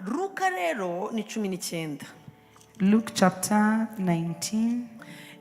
Luka rero ni 19. Luke chapter 19.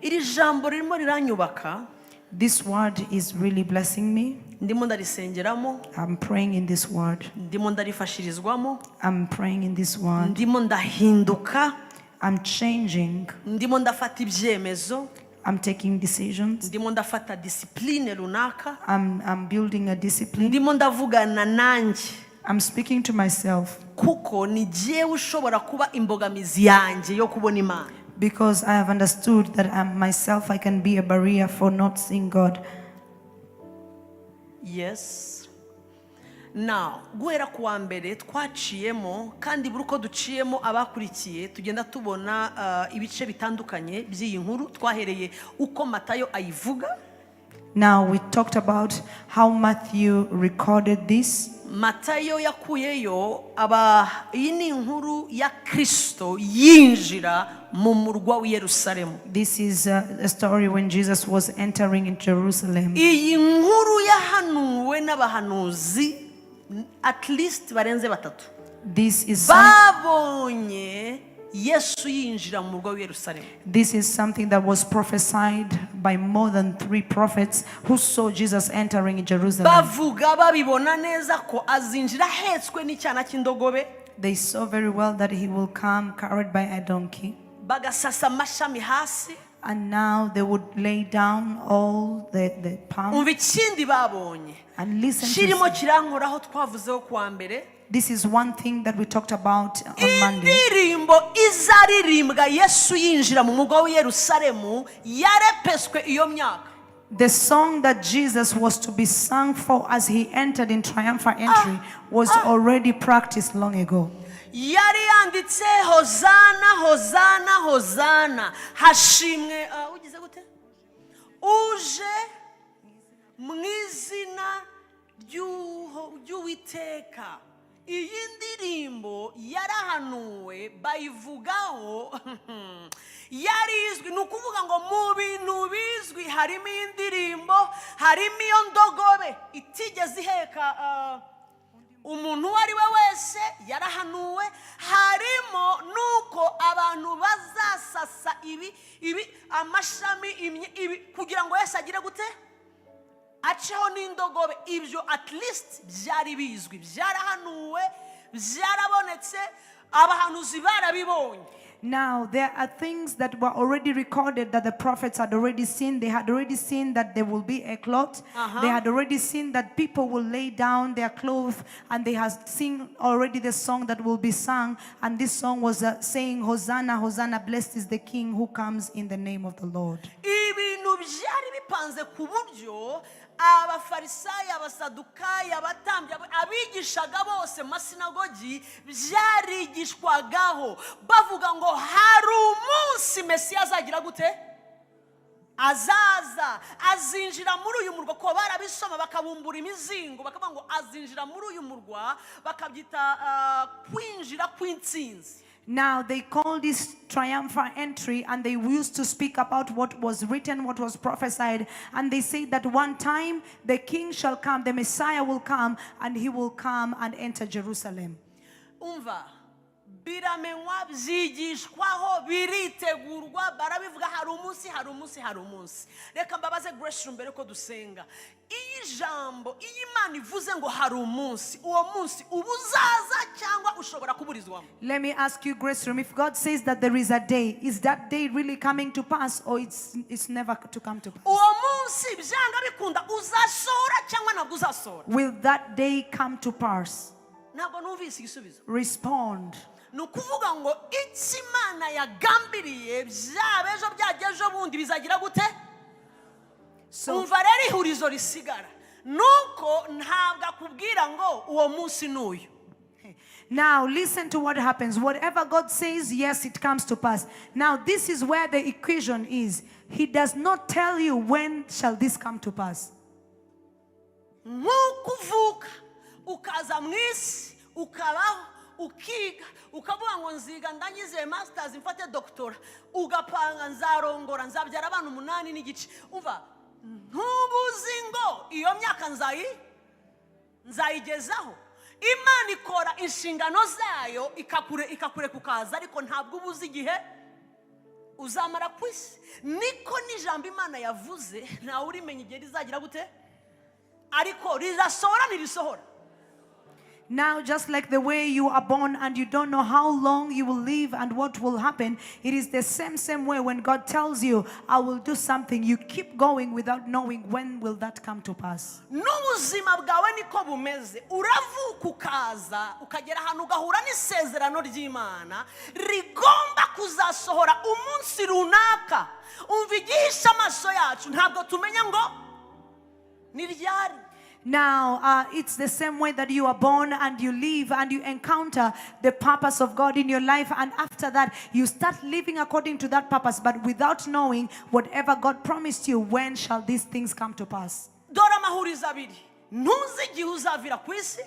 Iri jambo ririmo riranyubaka. This word is really blessing me. Ndimo ndarisengeramo. I'm praying in this word. Ndimo ndarifashirizwamo. I'm praying in this word. Ndimo ndahinduka. I'm changing. Ndimo ndafata ibyemezo. I'm taking decisions. Ndimo ndafata discipline runaka. I'm building a discipline. Ndimo ndavugana nanjye. I'm speaking to myself. Kuko ni jewe ushobora kuba imbogamizi yanjye yo kubona Imana. Because I have understood that myself I can be a barrier for not seeing God. Yes. Now, guhera kuwa mbere twaciyemo kandi buri uko duciyemo abakurikiye tugenda tubona ibice bitandukanye by'iyi nkuru twahereye uko Matayo ayivuga. Now we talked about how Matthew recorded this. Matayo yakuyeyo iyi ni inkuru ya Kristo yinjira mu murwa wa Yerusalemu. This is a story when Jesus was entering in Jerusalem. Iyi nkuru yahanuwe n'abahanuzi at least barenze batatu. This is babonye Yesu yinjira mu murwa wa Yerusalemu. This is something that was prophesied by more than 3 prophets who saw Jesus entering in Jerusalem. Bavuga babibona neza ko azinjira hetswe n'icyana cy'indogobe. They saw very well that he will come carried by a donkey. Bagasasa amashami hasi. And now they would lay down all the palm. Umva ikindi babonye. And listen to kirimo kirankoraho twavuzeho kuwa mbere. This is one thing that we talked about on Monday. Indirimbo izaririmbwa Yesu yinjira mu murwa wa Yerusalemu yarepeswe iyo myaka. The song that Jesus was to be sung for as he entered in triumphant entry was already practiced long ago. Yari yanditse Hozana, Hozana, Hozana. Hashimwe ugize gute? Uje mwizina ry'Uwiteka. Iyi ndirimbo yarahanuwe bayivugaho yarizwi nukuvuga ngo mu bintu bizwi harimo indirimbo harimo iyo ndogobe itigeze iheka umuntu wari we wese yarahanuwe harimo nuko abantu bazasasa ibi amashami ibi kugira ngo Yesu agire gute acheho n'indogobe. Ibyo at least byari bizwi byarahanuwe byarabonetse abahanuzi barabibonye. Now there are things that were already recorded that the prophets had already seen. They had already seen that there will be a cloth. They had already seen that people will lay down their clothes, and they had seen already the song that will be sung. And this song was saying, Hosanna, Hosanna, blessed is the King who comes in the name of the Lord. Ibintu byari bipanze ku buryo abafarisayo abasadukayo abatambyi abigishaga bose mu masinagogi byarigishwagaho bavuga ngo hari umunsi Mesiya azagira gute azaza azinjira muri uyu murwa ko barabisoma bakabumbura imizingo bakavuga ngo azinjira muri uyu murwa bakabyita kwinjira kw'intsinzi. Now they call this triumphant entry, and they used to speak about what was written, what was prophesied, and they say that one time the king shall come, the Messiah will come, and he will come and enter Jerusalem. Umva biramenywa byigishwaho biritegurwa barabivuga hari umunsi. Reka mbabaze Grace mbere ko dusenga. Iyi jambo iyi Imana ivuze ngo hari umunsi uwo munsi ubuzaza cyangwa ushobora kuburizwamo. Let me ask you, Grace Room, if God says that there is a day, is that day really coming to pass, or it's never to come to pass? Uwo munsi byanga bikunda uzasohora cyangwa ntabwo uzasohora. Will that day come to pass? Ntabwo numvise igisubizo. Respond. Nukuvuga ngo iki Imana yagambiriye byabejo byagejo bundi bizagira gute? Umva rero ihurizo risigara nuko ntabwo akubwira ngo uwo munsi n'uyu. Now listen to what happens. Whatever God says, yes, it comes to pass. Now this is where the equation is. He does not tell you when shall this come to pass. Nkukuvuka ukaza mwisi ukabaho ukiga ukavuga ngo nziga ndangize masters mfate doctora ugapanga nzarongora nzabyara abantu 8 n'igice. Umva ntubuzi ngo iyo myaka nzayigezaho Imana ikora inshingano zayo ikakure kukaza ariko ntabwo ubuze igihe uzamara ku isi. Niko n'ijambo Imana yavuze ntawe urimenya igihe rizagira gute ariko rizasohora nirisohora. Now, just like the way you are born and you don't know how long you will live and what will happen, it is the same way when God tells you, I will do something, you keep going without knowing when will that come to pass. N'ubuzima bwawe niko bumeze. Uravuka ukaza ukagera ahantu ugahura n'isezerano ry'Imana rigomba kuzasohora umunsi runaka. Umva igihisha amaso yacu ntabwo tumenya ngo ni ryari. Now, it's the same way that you are born and you live and you encounter the purpose of God in your life. And after that, you start living according to that purpose, but without knowing whatever God promised you, when shall these things come to pass? Dora mahuriza abiri. Ntuzi igihe uzavira ku isi.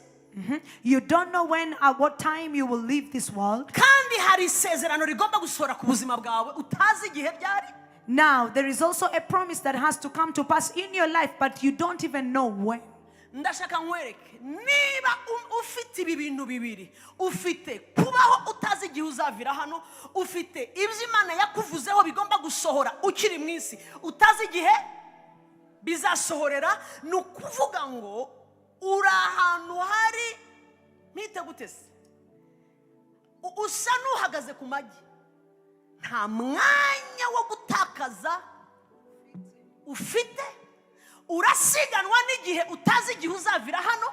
You don't know when, at what time you will leave this world. Kandi hari isezerano rigomba gusohora ku buzima bwawe utazi igihe byari. Now, there is also a promise that has to come to pass in your life, but you don't even know when. Ndashaka nkwereke niba ufite ibi bintu bibiri, ufite kubaho utazi igihe uzavira hano, ufite ibyo Imana yakuvuzeho bigomba gusohora ukiri mu isi utazi igihe bizasohorera, ni ukuvuga ngo uri ahantu hari mpite gutese usa n'uhagaze ku magi, nta mwanya wo gutakaza ufite. Urasiganwa n'igihe utazi igihe uzavira hano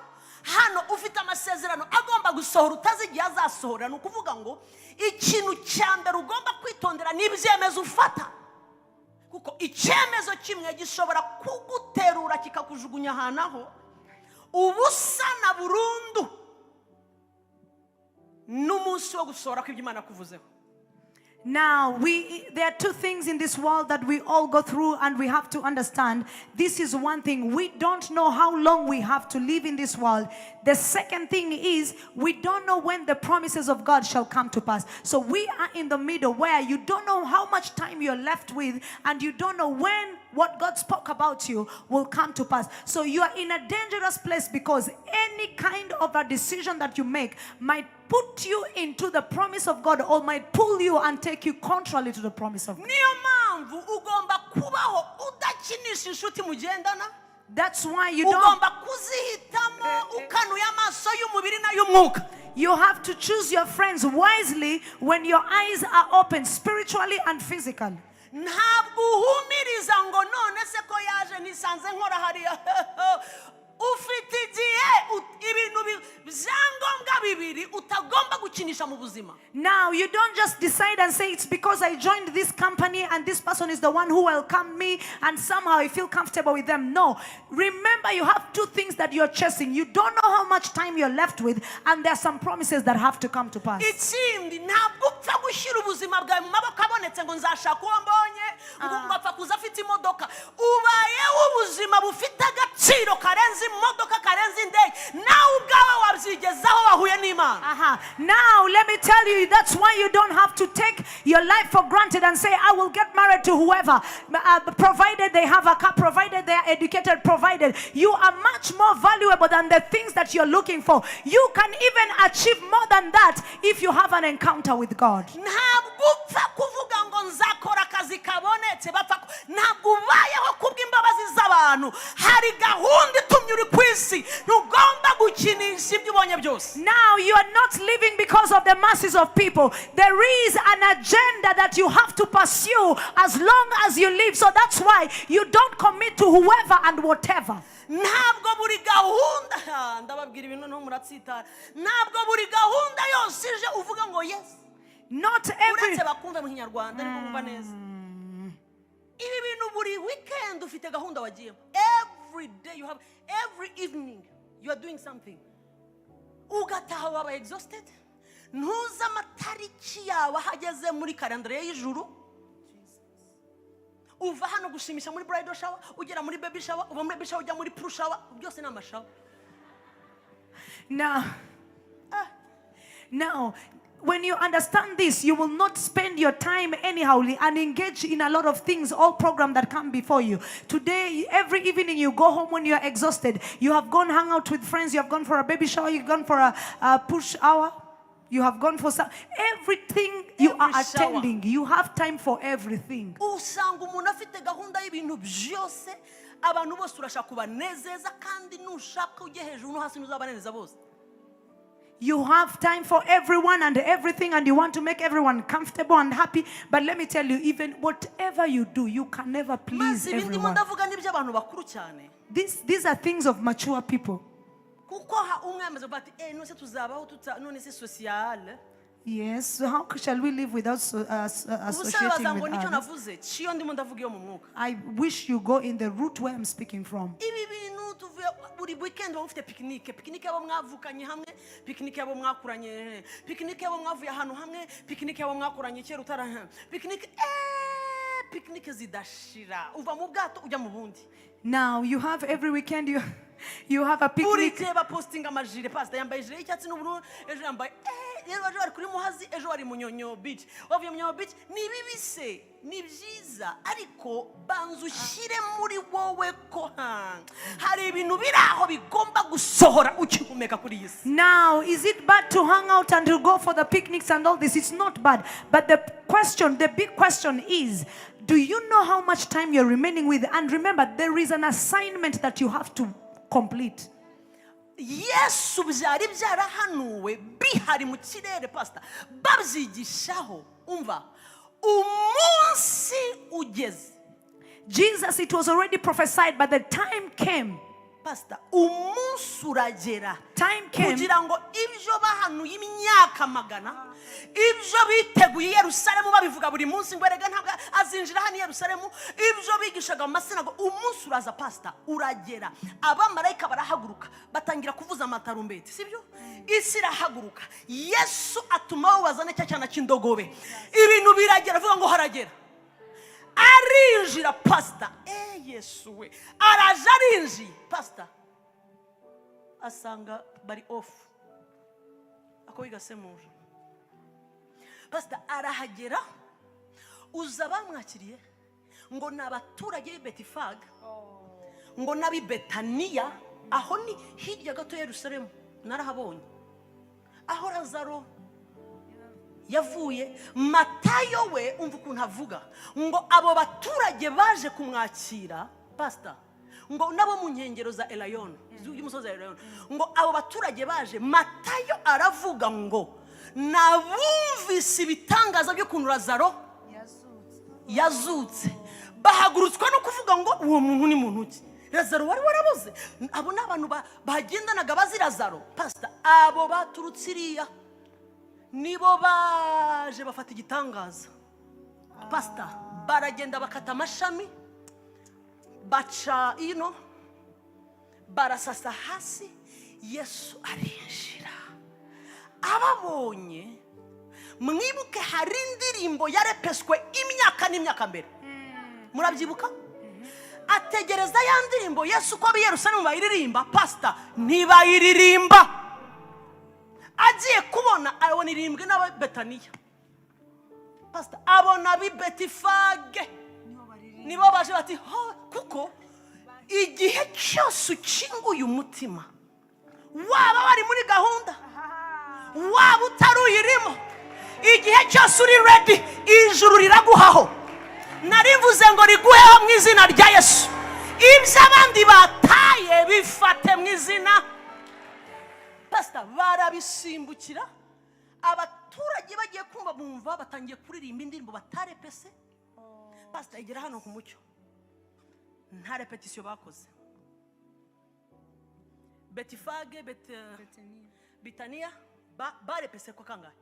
ufite amasezerano agomba gusohora utazi igihe azasohora. Ni ukuvuga ngo ikintu cya mbere ugomba kwitondera n'ibyemezo ufata, kuko icyemezo kimwe gishobora kuguterura kikakujugunya ahantu aho ubusa na burundu n'umunsi wo gusohora kw'ibyo Imana yakuvuzeho. Now, there are two things in this world that we all go through, and we have to understand. This is one thing. We don't know how long we have to live in this world. The second thing is, we don't know when the promises of God shall come to pass. So we are in the middle where you don't know how much time you're left with, and you don't know when what God spoke about you will come to pass. So you are in a dangerous place, because any kind of a decision that you make might put you into the promise of God or might pull you and take you contrary to the promise of God. That's why you don't. You have to choose your friends wisely when your eyes are open spiritually and physically. Now, you don't just decide and say, it's because I joined this company and this person is the one who welcomed me and somehow I feel comfortable with them. No. Remember, you have two things that you're chasing. You don't know how much time you're left with, and there are some promises that have to come to pass. Now, let me tell you, that's why you don't have to take your life for granted and say, I will get married to whoever, provided they have a car, provided they are educated, provided. You are much more valuable than the things that you're looking for. You can even achieve more than that if you have an encounter with God. Now you are not living because of the masses of people. There is an agenda that you have to pursue as long as you live. So that's why you don't commit to whoever and whatever. Not every day you have, every evening you are doing something. Ugataha waba exhausted. Ntuza amatariki yawe hageze muri kalendari y'ijuru. Uva hano gushimisha muri bridal shower, ugera muri baby shower, uva muri baby shower ujya muri pro shower, byose ni amashawa. No. when you understand this, you will not spend your time anyhow and engage in a lot of things, all programs that come before you. Today, every evening you go home when you are exhausted. You have gone hang out with friends. You have gone for a baby shower. You've gone for a push hour. You have gone for everything you are attending. You have time for everything. Usanga umuntu afite gahunda y'ibintu byose abantu bose urashaka kubanezeza kandi nushaka ujye hejuru no hasi nuzabanezeza bose. You have time for everyone and everything, and you want to make everyone comfortable and happy. But let me tell you, even whatever you do, you can never please everyone. These are things of mature people. Yes, so how shall we live without associating with others? I wish you go in the route where I'm speaking from. Buri weekend bafite picnic yabo mwavukanye hamwe, picnic yabo mwakuranye, picnic yabo mwavuye ahantu hamwe, picnic yabo mwakuranye kera utara, picnic zidashira uva mu bwato ujya mu bundi. Now you have every weekend you have a picnic. Buri posting amajire pastor yambaye ijire y'icyatsi n'ubururu, ejo yambaye rero baje bari kuri Muhazi, ejo bari mu Nyonyo beach. Wavuye mu Nyonyo beach ni bibise ni byiza ariko banzu ushyire muri wowe ko hari ibintu biraho bigomba gusohora ukihumeka kuri iyi si. Now is it bad to hang out and to go for the picnics and all this? It's not bad, but the big question is, do you know how much time you're remaining with? And remember, there is an assignment that you have to complete. Yesu byari byarahanuwe bihari mu kirere pastor babyigishaho umva umunsi ugeze. Jesus, it was already prophesied, but the time came. Pastor, umunsi uragera. Time came. Kugira ngo ibyo bahanuye imyaka magana, ibyo biteguye Yerusalemu babivuga buri munsi ngo erega ntabwo azinjira hano Yerusalemu, ibyo bigishaga mu masinago, umunsi uraza pastor uragera. Abamarayika barahaguruka batangira kuvuza amatarumbeti, sibyo? Isi irahaguruka. Yesu atuma bazane cyana cy'indogobe. Ibintu biragera vuga ngo haragera. Arinjira pastor, Yesu we araje arinji pastor asanga bari off ako bigasemuje. Pastor arahagera uza bamwakiriye ngo nabaturage b'Betifag ngo nabi Betania aho ni hirya gato Yerusalemu narahabonye aho Lazaro yavuye. Matayo we umva ukuntu avuga ngo abo baturage baje kumwakira pastor ngo nabo mu nkengero za Elayon y'umusozi wa Elayon ngo abo baturage baje. Matayo aravuga ngo nabumvise ibitangaza byo kuntu Lazaro yazutse, bahagurutswa no kuvuga ngo uwo muntu ni muntu ki? Lazaro wari warabuze. Abo n'abantu bagendanaga bazi Lazaro pastor, abo baturutse iriya nibo baje bafata igitangaza pastor, baragenda bakata amashami baca barasasa hasi. Yesu arinjira ababonye. Mwibuke hari indirimbo yarepeswe imyaka n'imyaka mbere, murabyibuka? Ategereza ya ndirimbo Yesu ko Yerusalemu bayiririmba pastor, ntibayiririmba. Agiye kubona abona irimbwe n'aba Betania pastor, abona bi Betifage nibo baje bati ho, kuko igihe cyose ukinguye umutima waba wari muri gahunda waba utaruyirimo, igihe cyose uri ready ijuru riraguhaho. Narivuze ngo riguheho mu izina rya Yesu. Ibyo abandi bataye bifate mu izina pastor. Barabisimbukira abaturage bagiye kumva bumva batangiye kuririmba indirimbo batarepese pastor. Igera hano ku mucyo nta repetition bakoze. Betifage Betania barepese ko kangahe?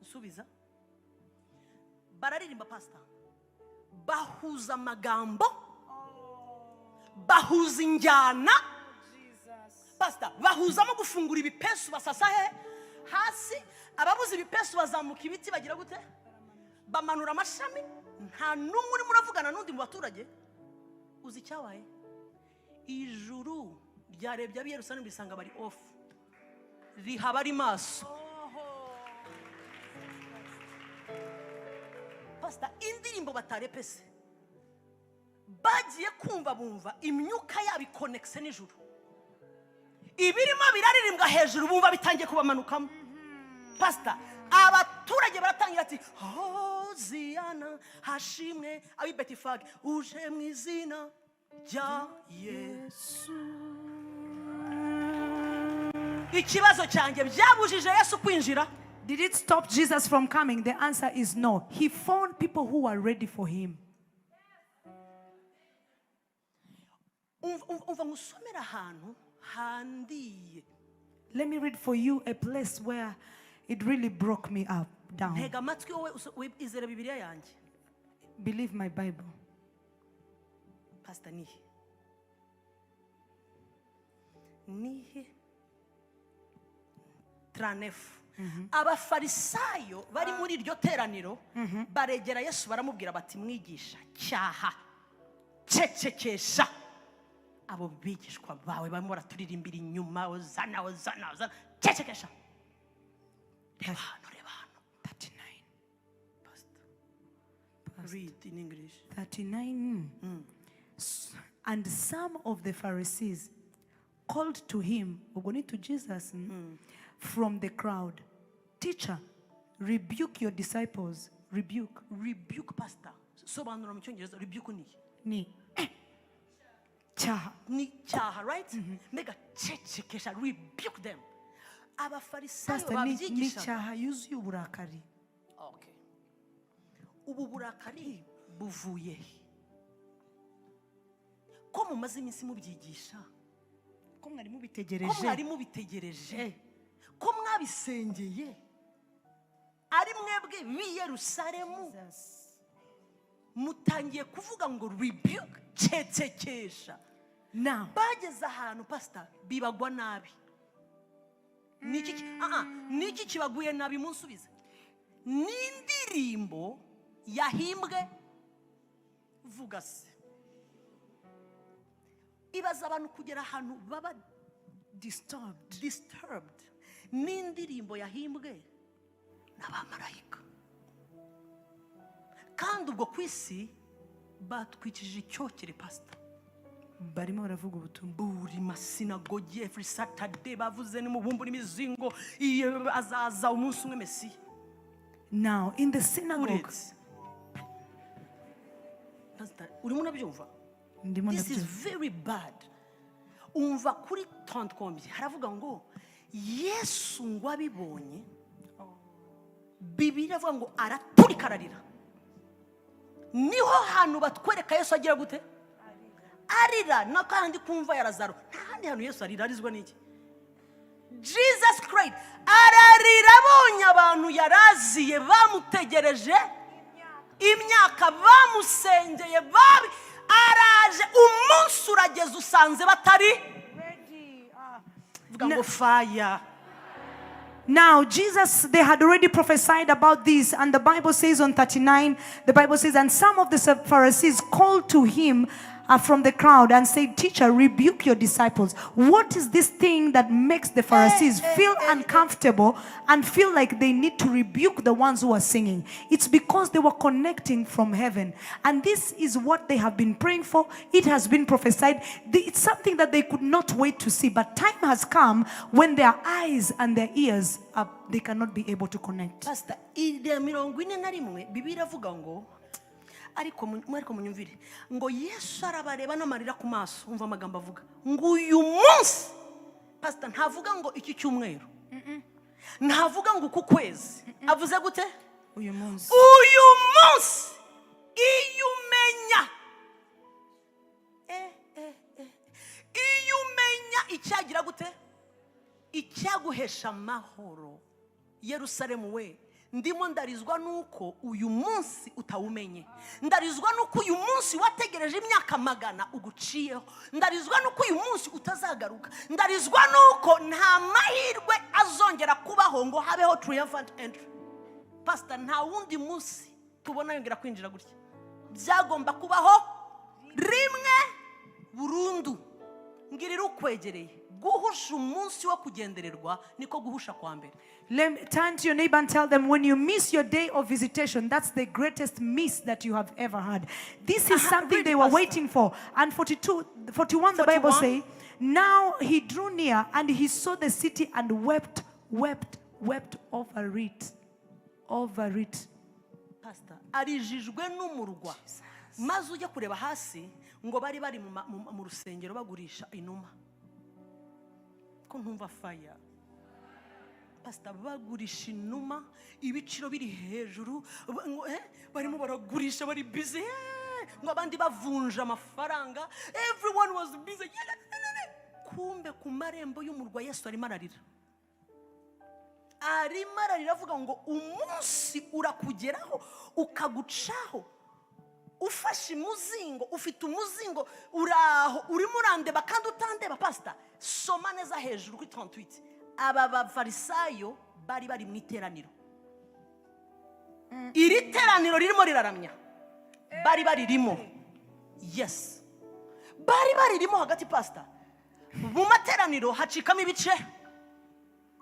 Nsubiza. Bararirimba pastor, bahuza amagambo, bahuza injyana pastor, bahuzamo gufungura ibipesu basasa hasi. Ababuze ibipesu bazamuka ibiti bagira gute? Bamanura amashami. Nta numwe uri muravugana n'undi mu baturage. Uzi cyabaye? Ijuru ryarebye abi Yerusalemu bisanga bari off, rihaba ari maso. pastor indirimbo batarepese bagiye kumva bumva imyuka yabikonekse n'ijuru ibirimo biraririmbwa hejuru bumva bitangiye kubamanukamo pastor abaturage baratangira ati Hoziyana hashimwe abibetifage uje mu izina rya Yesu. Ikibazo cyanjye byabujije Yesu kwinjira? Did it stop Jesus from coming? The answer is no. He found people who were ready for him. Let me read for you a place where it really broke me up down. Believe my Bible. Pastor Nihi Tranef. Abafarisayo bari muri iryo teraniro baregera Yesu baramubwira bati mwigisha cyaha cecekesha abo bigishwa bawe barimo baraturirimbira inyuma ozana cecekesha reba hano 39 pastor read in English 39 and some of the Pharisees called to him, we're going to Jesus from the crowd, teacher, rebuke your disciples. Rebuke pastor. So banura mu cyongereza rebuke ni chaha right? Mega cecekesha, rebuke them. Abafarisayo babyigisha ni chaha yuzuye uburakari. Okay. Ubu burakari buvuye ko mumaze iminsi mubyigisha ko mwari mubitegereje ko mwabisengeye ari mwebwe bi Yerusalemu mutangiye kuvuga ngo rebuke cecekesha now bageze ahantu pastor bibagwa nabi niki kibaguye nabi munsubize n'indirimbo yahimbwe vuga se ibaza abantu kugera ahantu baba disturbed n'indirimbo yahimbwe n'abamarayika kandi ubwo kwisi batwikije icyokere pastor barimo baravuga ubutumwa buri masinagogi every Saturday bavuze n'umubumbu n'imizingo iyo azaza umunsi umwe Mesiya. Now in the synagogue pastor urimo nabyumva this is very bad. Umva kuri 30 haravuga ngo Yesu ngo abibonye Bibiliya avuga ngo araturika ararira. Niho hantu batwereka Yesu agira gute arira nakandi kumva ya Lazaro ntahandi hantu Yesu arira arizwa n'iki Jesus Christ ararira abonye abantu yaraziye bamutegereje imyaka bamusengeye babi araje umunsi urageze usanze batari ready vuga ngo fire. Now Jesus, they had already prophesied about this, and the Bible says on 39, the Bible says, and some of the Pharisees called to him from the crowd and said, teacher, rebuke your disciples. What is this thing that makes the Pharisees feel uncomfortable and feel like they need to rebuke the ones who are singing? It's because they were connecting from heaven, and this is what they have been praying for. It has been prophesied. It's something that they could not wait to see, but time has come when their eyes and their ears they cannot be able to connect. Pastor, ide 41 Bibiliya avuga ngo ariko munyumvire ngo Yesu arabareba n'amarira ku maso umva amagambo avuga ngo uyu munsi pastor ntavuga ngo iki cyumweru ntavuga ngo ku kwezi avuze gute uyu munsi iyumenya icyagira gute icyaguhesha amahoro Yerusalemu we ndimo ndarizwa nuko uyu munsi utawumenye ndarizwa nuko uyu munsi wategereje imyaka magana uguciyeho ndarizwa nuko uyu munsi utazagaruka ndarizwa nuko nta mahirwe azongera kubaho ngo habeho triumphant entry pastor nta wundi munsi tubona yongera kwinjira gutya byagomba kubaho rimwe burundu ngirira ukwegereye guhusha umunsi wo kugendererwa niko guhusha kwa mbere. Turn to your neighbor and tell them, when you miss your day of visitation, that's the greatest miss that you have ever had. This is something they were waiting for. And 41, the Bible says, now he drew near and he saw the city and wept over it. Over it. Pastor, arijijwe n'umurwa. Maze ujya kureba hasi ngo bari mu rusengero bagurisha inuma. Ko ntumva fire. Pastor, bagurisha inuma, ibiciro biri hejuru, barimo baragurisha, bari busy, ngo abandi bavunja amafaranga. Everyone was busy. Kumbe ku marembo y'umurwa Yesu arimo ararira. Arimo ararira avuga ngo umunsi urakugeraho ukagucaho. Ufashe umuzingo, ufite umuzingo, uraho, urimo urandeba kandi utandeba. Pastor, soma neza hejuru kuri 38. Aba bafarisayo bari mu iteraniro. Iri teraniro ririmo riraramya. Bari ririmo. Yes. Bari ririmo hagati, Pastor. Mu materaniro hacikamo ibice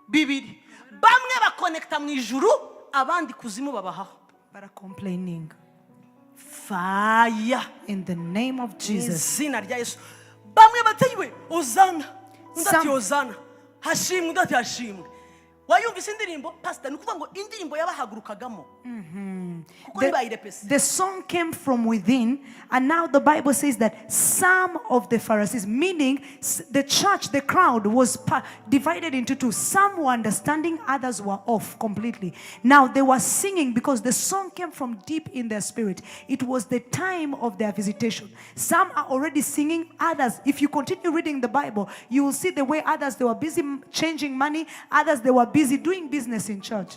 bibiri. Bamwe bakonekta mu ijuru, abandi kuzimu babahaho. But are complaining. Fire in the name of Jesus. Izina rya Yesu. Bamwe batayiwe Ozana. Ndati Ozana. Hashimwe ndati hashimwe. Wayumvise indirimbo, Pastor, nukuvuga ngo indirimbo yabahagurukagamo. The song came from within, and now the Bible says that some of the Pharisees, meaning the church, the crowd was divided into two. Some were understanding, others were off completely. Now they were singing because the song came from deep in their spirit. It was the time of their visitation. Some are already singing, others, if you continue reading the Bible, you will see the way others, they were busy changing money, others, they were busy doing business in church.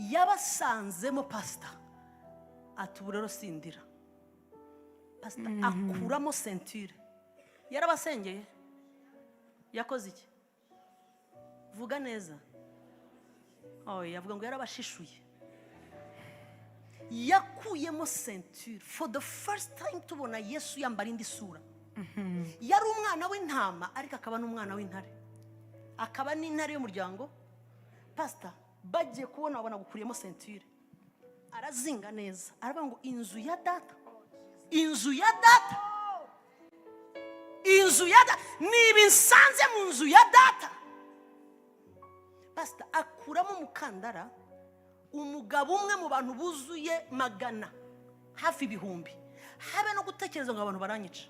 Yabasanzemo Pastor atuburero sindira. Pastor akuramo ceinture. Yarabasengeye. Yakoze iki? Vuga neza. Yavuga ngo yarabashishuye. Yakuyemo ceinture. For the first time tubona Yesu yambara indi sura. Yari umwana w'intama ariko akaba n'umwana w'intare. Akaba n'intare y'umuryango. Pastor, bagiye kubona abona gukuriyemo ceinture. Arazinga neza. Aravuga ngo inzu ya data. Inzu ya data. Inzu ya data. Niba insanze mu nzu ya data. Pastor, akuramo umukandara. Umugabo umwe mu bantu buzuye magana. Hafi ibihumbi. Habe no gutekereza ngo abantu baranyica.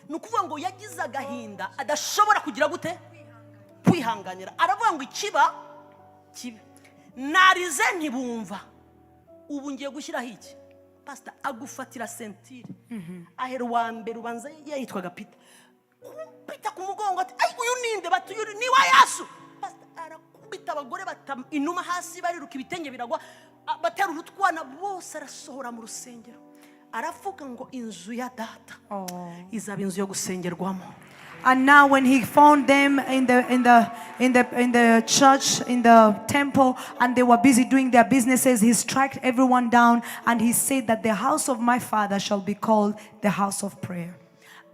Nukuvuga ngo yagize agahinda adashobora kugira gute? Kwihanganira. Aravuga ngo ikiba kibe. Narize ntibumva. Ubu ngiye gushyiraho iki? Pastor agufatira ceinture. Ahera wa mbere ubanza yitwaga Peter. Peter ku mugongo ati ay uyu ninde batuyuri ni wa Yesu. Pastor arakubita abagore bata inuma hasi bariruka ibitenge biragwa batera urutwana bose arasohora mu rusengero. Aravuga ngo inzu ya data izaba inzu yo gusengerwamo. And now when he found them in the church, in the temple, and they were busy doing their businesses, he struck everyone down and he said that the house of my Father shall be called the house of prayer.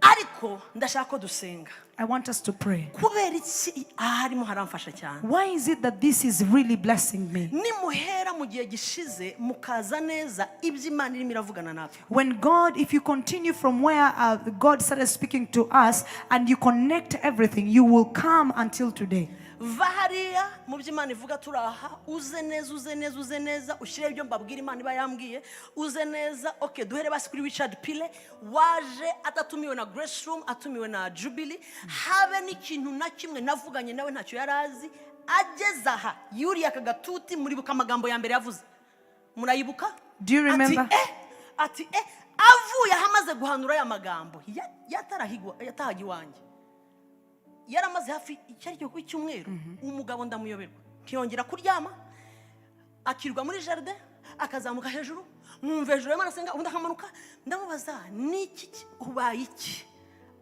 Ariko ndashaka ko dusenga. I want us to pray. Kubera iki harimo haramfasha cyane. Why is it that this is really blessing me? Nimuhera mu gihe gishize mukaza neza iby'Imana irimo iravugana natwe. When God, if you continue from where God started speaking to us and you connect everything, you will come until today. Vahariya mu by'Imana ivuga turaha uze neza ushire ibyo mbabwira Imana iba yambwiye uze neza. Okay, duhere basi kuri Richard Pile waje atatumiwe na Grace Room, atumiwe na Jubilee. Habe n'ikintu na kimwe navuganye nawe ntacyo yarazi. Ageze aha yuriye akagatuti muri buka amagambo ya mbere yavuze. Murayibuka? Do you remember? Ati avuye hamaze guhanura ya magambo yatahagi wanje. Yaramaze hafi icyaryo kw'icyumweru. Umugabo ndamuyoberwa ntiyongera kuryama, akirwa muri jardin, akazamuka hejuru, mwumva hejuru y'Imana asenga, ubundi akamanuka. Ndamubaza niki ubaye iki?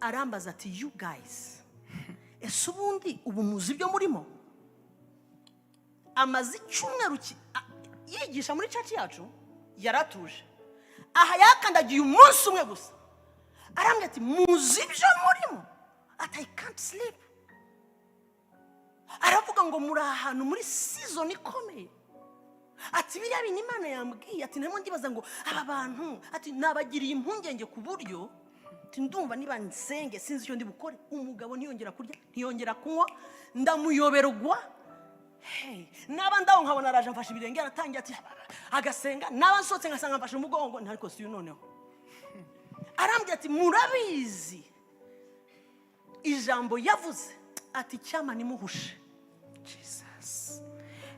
Arambaza ati you guys, ese ubundi ubu muzi ibyo murimo? Amaze icyumweru yigisha muri church yacu, yaratuje. Aha yakandagiye umunsi umwe gusa. Arambye ati muzi ibyo murimo? ati I can't sleep. Aravuga ngo muri ahantu muri season ikomeye. Ati biriya bintu Imana yambwiye ati namo ndibaza ngo aba bantu ati nabagiriye impungenge ku buryo ndumva niba nsenge sinzi icyo ndi bukore. Umugabo ntiyongera kurya ntiyongera kunywa ndamuyoberwa. Hey, naba ndaho nkabona araje mfashe ibirenge aratangiye ati agasenga naba nsotse ngasanga mfashe umugongo ntariko si noneho. Arambye ati murabizi ijambo yavuze ati cyama nimuhushe. Jesus.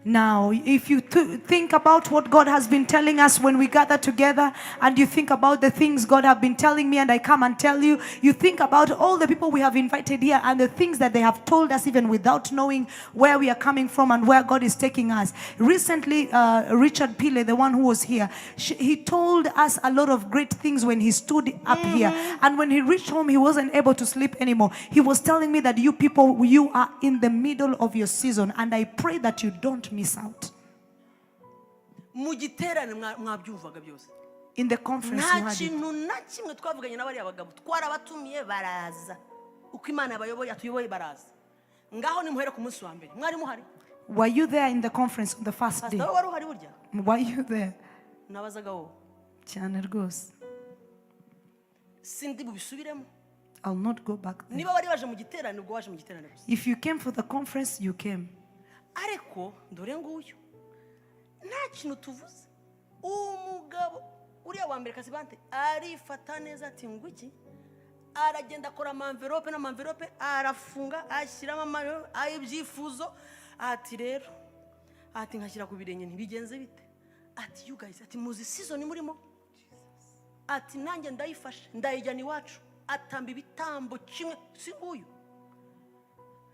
Now, if you think about what God has been telling us when we gather together, and you think about the things God have been telling me and I come and tell you, you think about all the people we have invited here and the things that they have told us even without knowing where we are coming from and where God is taking us. Recently, Richard Pile, the one who was here, he told us a lot of great things when he stood up here. And when he reached home, he wasn't able to sleep anymore. He was telling me that you people, you are in the middle of your season, and I pray that you don't miss out. In the conference you had it. Were you there in the conference on the first day? Were you there? I'll not go back there. If you came for the conference, you came. Ariko dore nguyu nta kintu tuvuze. Umugabo uriya wa mbere Kasibante arifata neza ati nguki aragenda akora amamverope n'amamverope arafunga ashyiramo amayo ayibyifuzo ati rero ati nkashyira ku birenge ntibigenze bite ati you guys ati muzi season murimo ati nanjye ndayifashe ndayijyana iwacu atamba ibitambo kimwe si nguyu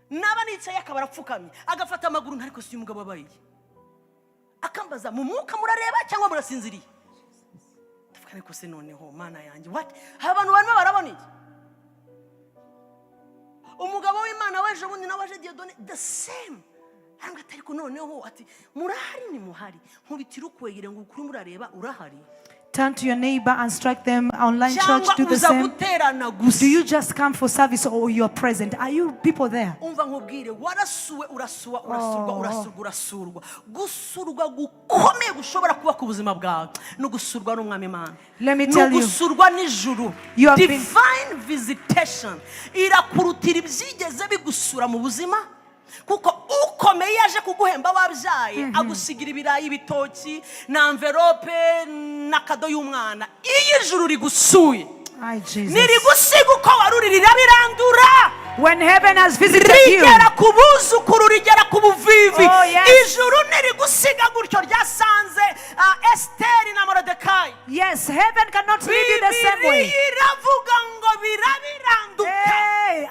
naba nicaye akaba apfukamye agafata amaguru ntariko si umugabo abaye akambaza mu mwuka murareba cyangwa murasinziriye ndavuga ariko se noneho mana yanjye what abantu barimo barabona iki umugabo w'Imana weje bundi nawe aje Diedone the same aranga atariko noneho ati murahari ni muhari nkubitira ukwegire ngo ukuri murareba urahari. Turn to your neighbor and strike them. Online church, do the same. Do you just come for service or you are present? Are you people there? Let me tell you, you have divine visitation. Kuko ukomeye yaje kuguhemba wabyaye agusigira ibirayi ibitoki na envelope na kado y'umwana iyo ijuru rigusuye nirigusiga uko waruririra birandura. When heaven has visited you, ijuru nirigusiga gutyo ryasanze Esther na Mordecai. Yes, heaven cannot leave you the same way.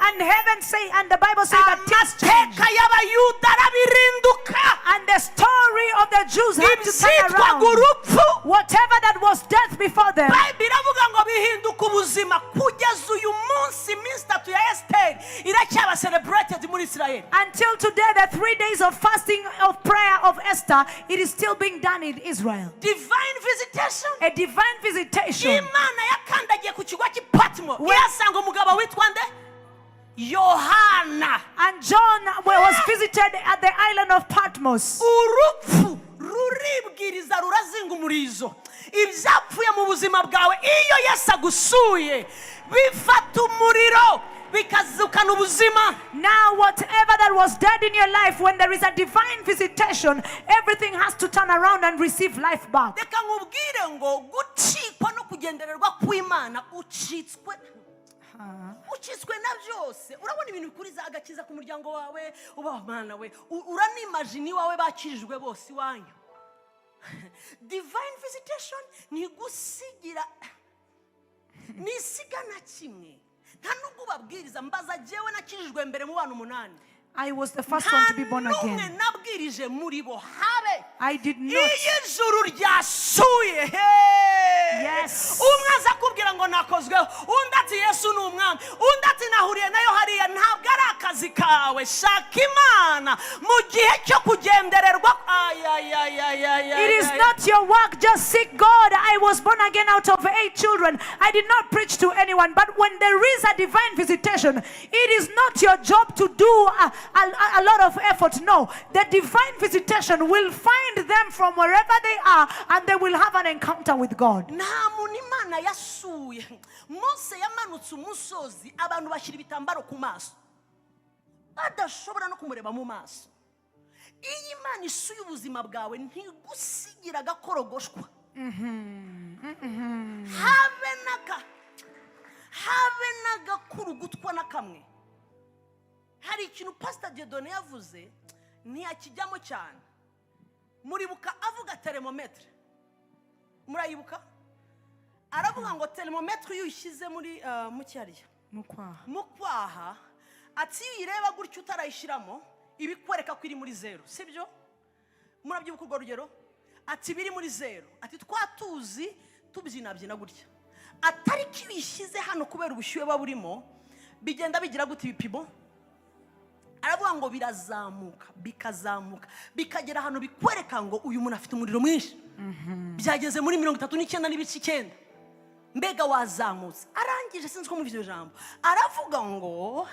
And heaven say, and the Bible says that things change. And the story of the Jews had to turn around. Whatever that was death before them, until today, the 3 days of fasting of prayer of Esther, it is still being done in Israel. Divine visitation. A divine visitation. Imana yakandagiye ku kigwa cy'Ipatmo yasanga umugabo witwa nde Yohana. And John was visited at the island of Patmos. Urupfu ruribwiriza rurazinga umurizo. Ibyapfuye mu buzima bwawe iyo Yesu agusuye bifata umuriro bikazukana ubuzima. Now whatever that was dead in your life, when there is a divine visitation, everything has to turn around and receive life back. Reka nkubwire ngo gucikwa no kugendererwa kw'Imana ucitswe na byose. Urabona ibintu bikuriza agakiza ku muryango wawe uba Mana we uranimagine wawe bakijijwe bose wanyu. Divine visitation ni gusigira nisiga na kimwe. I was the first one to be born again. I did not. Yes. akazi kawe shaka imana mu gihe cyo kugendererwa. It is not your work, just seek God. I was born again out of 8 children. I did not preach to anyone. But when there is a divine visitation, it is not your job to do a lot of effort. No, the divine visitation will find them from wherever they are, and they will have an encounter with God. Nta muntu Imana yasuye. Mose yamanutse umusozi abantu bashyira ibitambaro ku maso badashobora no kumureba mu maso. Iyi Imana isuye ubuzima bwawe ntigusigira agakorogoshwa. Have n'agakuru gutwa na kamwe. Hari ikintu Pastor Dieudonné yavuze ntiyakijyamo cyane. Muribuka avuga thermometre. Murayibuka? Aravuga ngo thermometre iyo uyishyize muri mucyariya mukwaha ati ireba gutyo utarayishiramo ibikwereka ko iri muri 0, sibyo? Murabyibuka urwo rugero? Ati biri muri 0. Ati twatuzi tubyinabyina gutya. Atari kibishyize hano kubera ubushyuhe baburimo bigenda bigira gute ibipimo? Aravuga ngo birazamuka bikazamuka bikagera hano bikwereka ngo uyu muntu afite umuriro mwinshi. Byageze muri 39.9. Mbega wazamutse. Arangije sinzi ko muvyo jambo. Aravuga ngo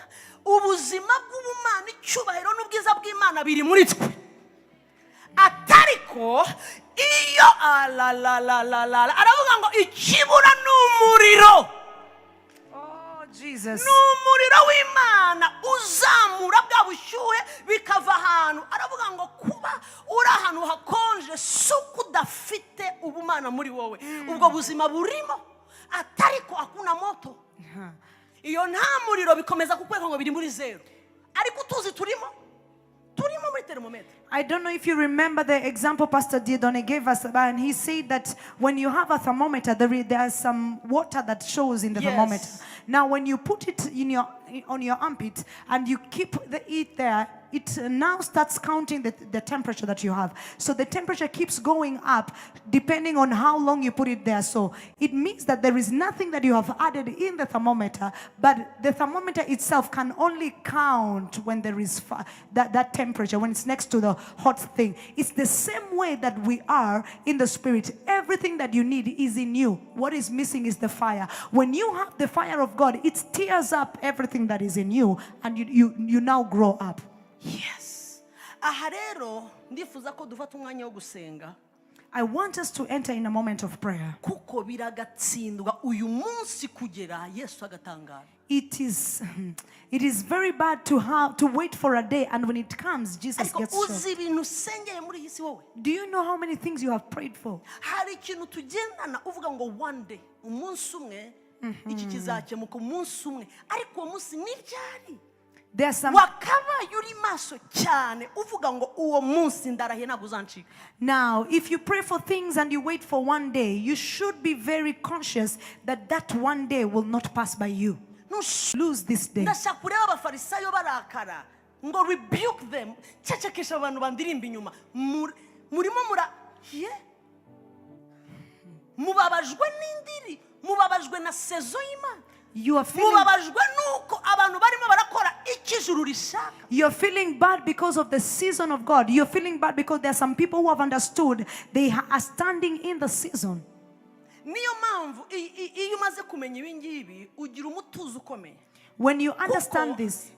ubuzima bw'ubumana icyubahiro n'ubwiza bw'Imana biri muri twe. Atariko iyo aravuga ngo ikibura n'umuriro. Jesus. N'umuriro w'Imana uzamura bwa bushyuhe bikava ahantu. Aravuga ngo kuba uri ahantu hakonje suko udafite ubumana muri wowe. Ubwo buzima burimo atariko akuna moto. Iyo nta muriro bikomeza kukweka ngo biri muri 0. Ariko tuzi turimo muri thermometer. I don't know if you remember the example Pastor Dieudonné gave us, and he said that when you have a thermometer, there is some water that shows in the thermometer. Now, when you put it on your armpit and you keep it there, it now starts counting the temperature that you have. So the temperature keeps going up depending on how long you put it there. So it means that there is nothing that you have added in the thermometer, but the thermometer itself can only count when there is that temperature, when it's next to the hot thing. It's the same way that we are in the spirit. Everything that you need is in you. What is missing is the fire. When you have the fire of God, it stirs up everything that is in you, and you now grow up. Yes. Aha rero ndifuza ko dufata umwanya wo gusenga. I want us to enter in a moment of prayer. Kuko biragatsindwa uyu munsi kugera Yesu agatangara. It is very bad to wait for a day, and when it comes, Jesus gets shocked. Do you know how many things you have prayed for? Hari ikintu tugendana uvuga ngo one day umunsi umwe iki kizakemuka umunsi umwe ariko uwo munsi ni ryari? There's some. Now, if you pray for things and you wait for one day, you should be very conscious that that one day will not pass by you. Lose this day. Rebuke them. You are feeling bad because of the season of God. You're feeling bad because there are some people who have understood they are standing in the season. When you understand this,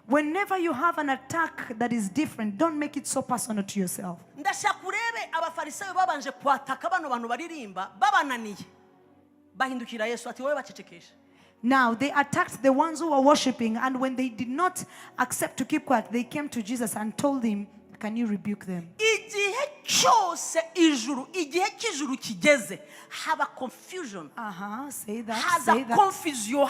whenever you have an attack that is different, don't make it so personal to yourself. Now they attacked the ones who were worshiping, and when they did not accept to keep quiet, they came to Jesus and told him, can you rebuke them? Have a confusion. Say that. Has a confusion.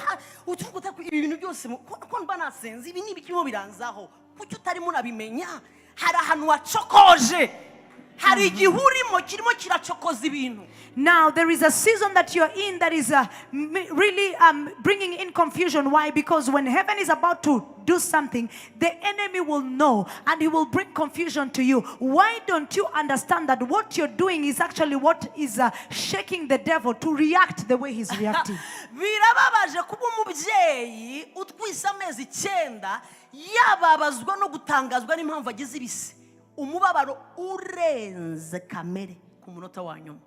hari igihe urimo kirimo kiracokoza ibintu. Now, there is a season that you're in that is really bringing in confusion. Why? Because when heaven is about to do something, the enemy will know and he will bring confusion to you. Why don't you understand that what you're doing is actually what is shaking the devil to react the way he's reacting? Birababaje kuba umubyeyi utwise amezi 9 yababazwa no gutangazwa n'impamvu agize ibise. Umubabaro urenze kamere ku munota wa nyuma.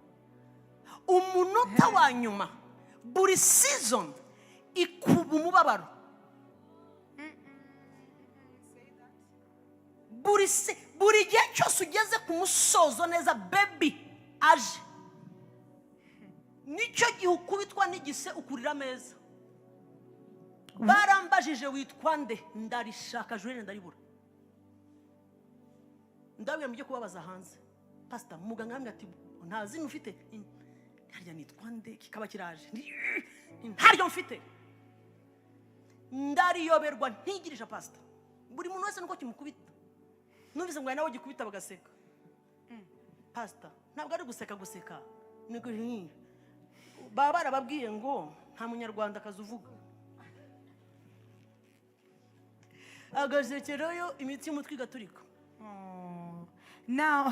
Umunota wa nyuma buri season ikuba umubabaro. Buri gihe cyose ugeze ku musozo neza baby aje nicyo gihe ukubitwa n'igise ukurira ameza. Barambajije witwa nde? Ndarishaka Julienne ndaribura. Ndabwira mujye kubabaza hanze. Pastor muganga ambwira ati ntazi ufite harya nitwa nde kikaba kiraje. Harya mfite. Ndariyoberwa ntigirisha pastor. Buri muntu wese nuko kimukubita. Numvise ngo nawe gikubita bagaseka. Pastor ntabwo ari guseka. Niko baba barababwiye ngo nta munyarwanda kazuvuga. Agazekeroyo imitsi umutwe gaturika. Now,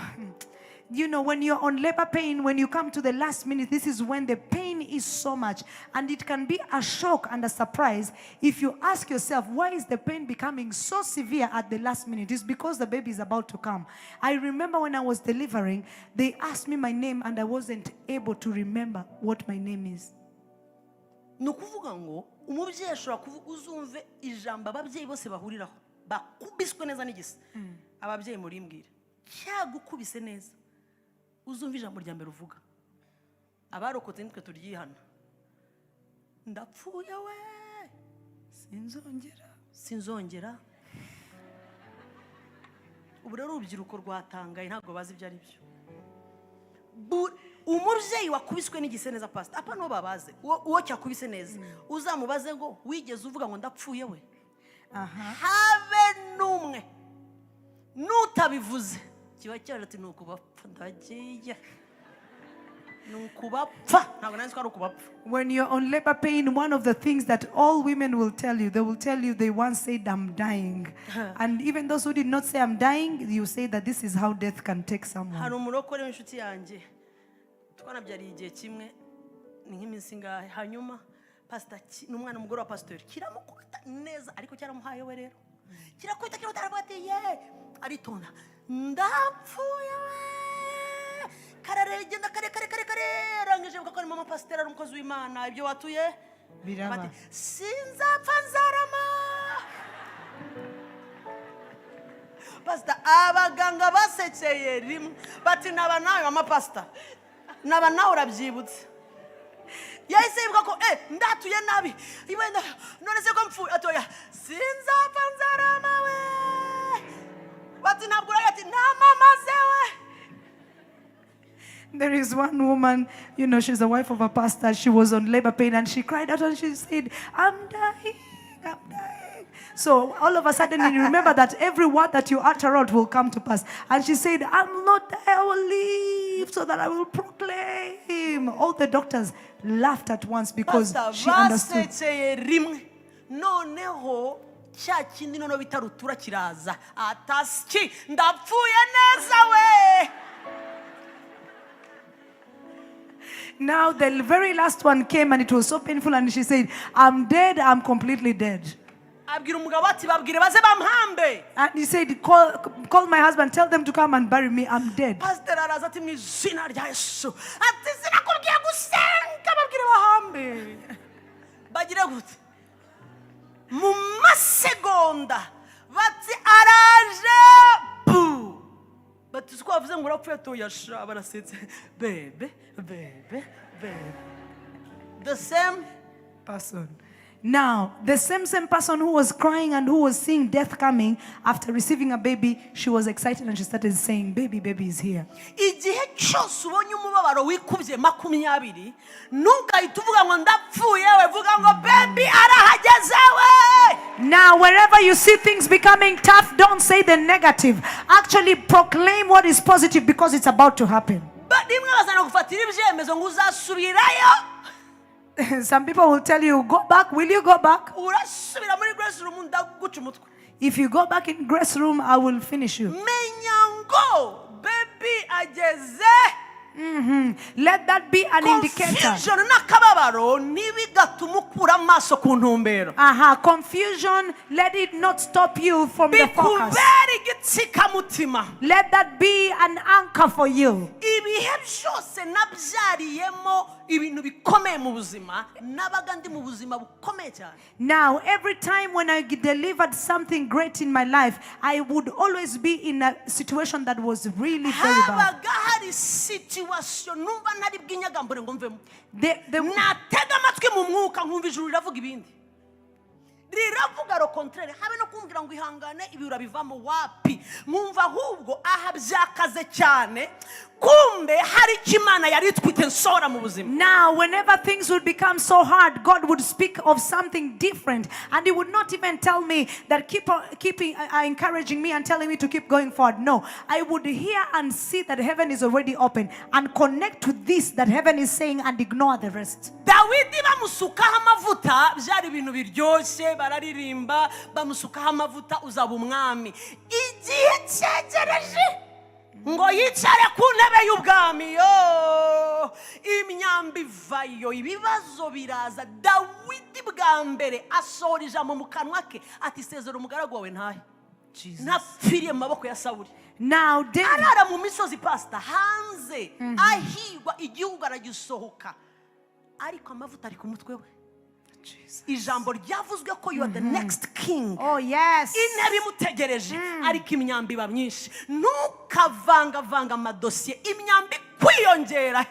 you know, when you're on labor pain, when you come to the last minute, this is when the pain is so much. And it can be a shock and a surprise if you ask yourself, why is the pain becoming so severe at the last minute? It's because the baby is about to come. I remember when I was delivering, they asked me my name and I wasn't able to remember what my name is. Nukuvuga ngo umubyeyi ashobora kuvuga uzumve ijambo ababyeyi bose bahuriraho bakubiswe neza n'igisa. Ababyeyi murimbwira cyagukubise neza uzumva ijambo rya mbere uvuga. Abarokotse nitwe turyihana. Ndapfuye we sinzongera. Ubu rero urubyiruko rwatangaye ntabwo bazi ibyo ari byo. Umubyeyi wakubiswe n'igise neza pastor apa no babaze uwo cyakubise neza uzamubaze ngo wigeze uvuga ngo ndapfuye we. Habe numwe nutabivuze kiba cyarati nukubapfa ndagiye nukubapfa ntabwo nanzi ko ari ukubapfa. When you're on labor pain, one of the things that all women will tell you, they once said I'm dying. And even those who did not say I'm dying, you say that this is how death can take someone. Hari umurokore w'inshuti yanjye twanabyari igihe kimwe ni nk'iminsi ngahe hanyuma pastor n'umwana mugore wa pastor kiramukubita neza ariko cyaramuhaye we rero kirakubita kirutaravuga ye aritonda ndapfuye we kararege kare rangije buka ko mama pastor ari umukozi w'Imana ibyo watuye biraba sinzapfa nzarama. Pastor abaganga basekeye rimwe bati naba nawe mama pastor naba nawe urabyibutse. Yahise yibuka ko ndatuye nabi ibenda none se ko mpfuye atoya sinzapfa nzarama we bati ntabwo urayati namamaze we. There is one woman, you know, she's the wife of a pastor. She was on labor pain and she cried out and she said, I'm dying. So all of a sudden you remember that every word that you utter out will come to pass. And she said, I'm not there, I will live so that I will proclaim. All the doctors laughed at once because she understood. Noneho cya kindi noneho bitarutura kiraza ataski ndapfuye neza we. Now the very last one came and it was so painful and she said, I'm dead, I'm completely dead. And he said, call my husband, tell them to come and bury me, I'm dead. Pastor arazati mu izina rya Yesu ati sinakubwiye gusenga babwire bahambe bagire gute mu masegonda bati araje bati siko bavuze ngo urapfuye toyasha barasetse bebe the same person. Now, the same person who was crying and who was seeing death coming after receiving a baby, she was excited and she started saying, baby is here. Igihe cyose ubonye umubabaro wikubye 20 ntugahita uvuga ngo ndapfuye we, vuga ngo baby arahageze we. Now, wherever you see things becoming tough, don't say the negative. Actually, proclaim what is positive because it's about to happen. Rimwe bazana gufatira ibyemezo ngo uzasubirayo. Some people will tell you, go back. Will you go back? Urasubira muri grace room ndaguca umutwe. If you go back in grace room, I will finish you. Menya ngo baby ageze. Let that be an indicator. Confusion n'akababaro ntibigatuma ukura amaso ku ntumbero. Confusion, let it not stop you from the focus. Bikubera igitsikamutima. Let that be an anchor for you. Ibihe byose nabyariyemo ibintu bikomeye mu buzima, nabaga ndi mu buzima bukomeye cyane. Now, every time when I delivered something great in my life, I would always be in a situation that was really very bad. Habaga hari situation numva ntari bw'inyagambure ngo mvemo. Natega amatwi mu mwuka nkumva ijuru riravuga ibindi. Riravuga ro contraire, habe no kumbwira ngo ihangane ibi urabivamo wapi. Mwumva ahubwo aha byakaze cyane. Kumbe hari Imana yari twite nsora mu buzima. Now, whenever things would become so hard, God would speak of something different, and He would not even tell me that keep encouraging me and telling me to keep going forward. No, I would hear and see that heaven is already open and connect to this that heaven is saying and ignore the rest. Dawidi bamusukaho amavuta byari ibintu biryoshye, bararirimba bamusukaho amavuta uzaba umwami. Igihe cyegereje ngo yicare ku ntebe y'ubwami yo, imyambi vayo, ibibazo biraza. Dawidi bwa mbere asohora ijambo mu kanwa ke ati sezera umugaragu wawe ntahe, ntapfiriye mu maboko ya Sawuli. Now, arara mu misozi pastor hanze ahigwa igihugu aragisohoka, ariko amavuta ari ku mutwe we. Ijambo ryavuzwe ko you are the next king. Oh yes. Intebe imutegereje ariko imyambi iba myinshi. Ntukavangavanga amadosiye, imyambi kwiyongera.